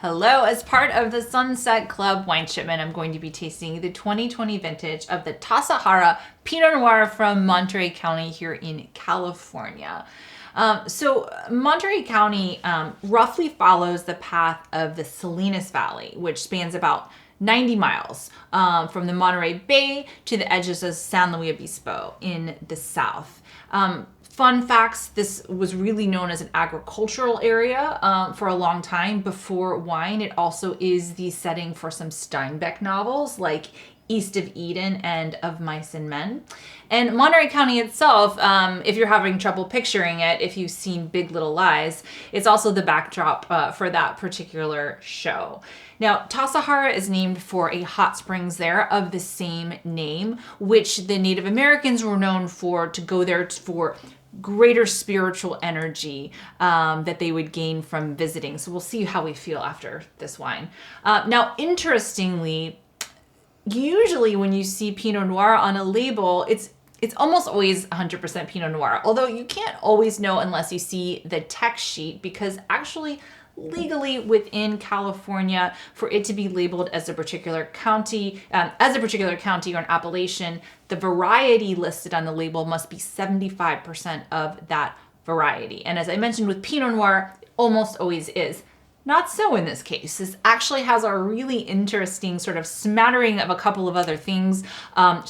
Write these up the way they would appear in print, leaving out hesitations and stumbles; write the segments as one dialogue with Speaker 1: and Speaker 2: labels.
Speaker 1: Hello, as part of the Sunset Club wine shipment, I'm going to be tasting the 2020 vintage of the Tassajara Pinot Noir from Monterey County here in California. So Monterey County roughly follows the path of the Salinas Valley, which spans about 90 miles from the Monterey Bay to the edges of San Luis Obispo in the south. Fun facts, this was really known as an agricultural area for a long time before wine. It also is the setting for some Steinbeck novels like East of Eden and Of Mice and Men. And Monterey County itself, if you're having trouble picturing it, if you've seen Big Little Lies, it's also the backdrop for that particular show. Now, Tassajara is named for a hot springs there of the same name, which the Native Americans were known for, to go there for greater spiritual energy that they would gain from visiting. So we'll see how we feel after this wine. Now, interestingly, usually when you see Pinot Noir on a label, it's almost always 100% Pinot Noir, although you can't always know unless you see the text sheet, because actually legally within California, for it to be labeled as a particular county or an appellation, the variety listed on the label must be 75% of that variety. And as I mentioned with Pinot Noir, it almost always is. Not so in this case. This actually has a really interesting sort of smattering of a couple of other things.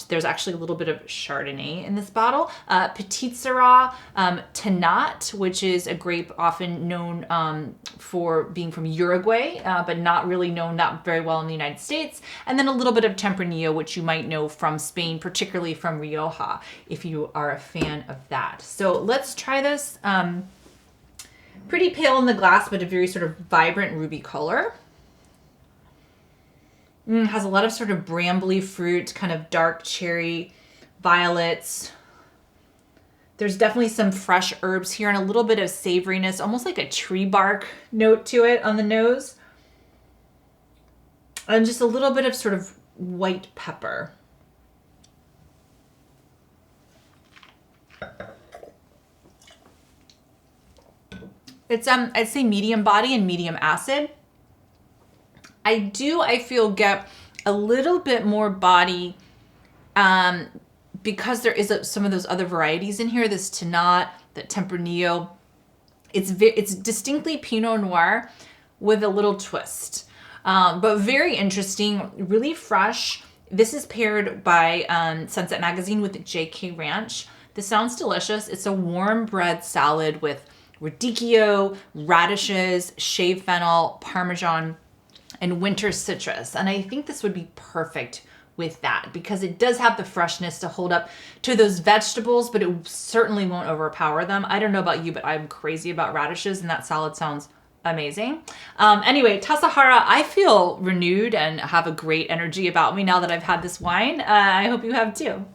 Speaker 1: There's actually a little bit of Chardonnay in this bottle. Petit Syrah, Tannat, which is a grape often known for being from Uruguay, but not really known that very well in the United States. And then a little bit of Tempranillo, which you might know from Spain, particularly from Rioja, if you are a fan of that. So let's try this. Pretty pale in the glass, but a very sort of vibrant ruby color. Has a lot of sort of brambly fruit, kind of dark cherry, violets. There's definitely some fresh herbs here and a little bit of savoriness, almost like a tree bark note to it on the nose. And just a little bit of sort of white pepper. It's I'd say medium body and medium acid. I feel get a little bit more body because there is some of those other varieties in here. This Tannat, the Tempranillo. It's distinctly Pinot Noir with a little twist, but very interesting, really fresh. This is paired by Sunset Magazine with J.K. Ranch. This sounds delicious. It's a warm bread salad with radicchio, radishes, shaved fennel, parmesan, and winter citrus. And I think this would be perfect with that because it does have the freshness to hold up to those vegetables, but it certainly won't overpower them. I don't know about you, but I'm crazy about radishes, and that salad sounds amazing. Anyway, Tassajara, I feel renewed and have a great energy about me now that I've had this wine. I hope you have too.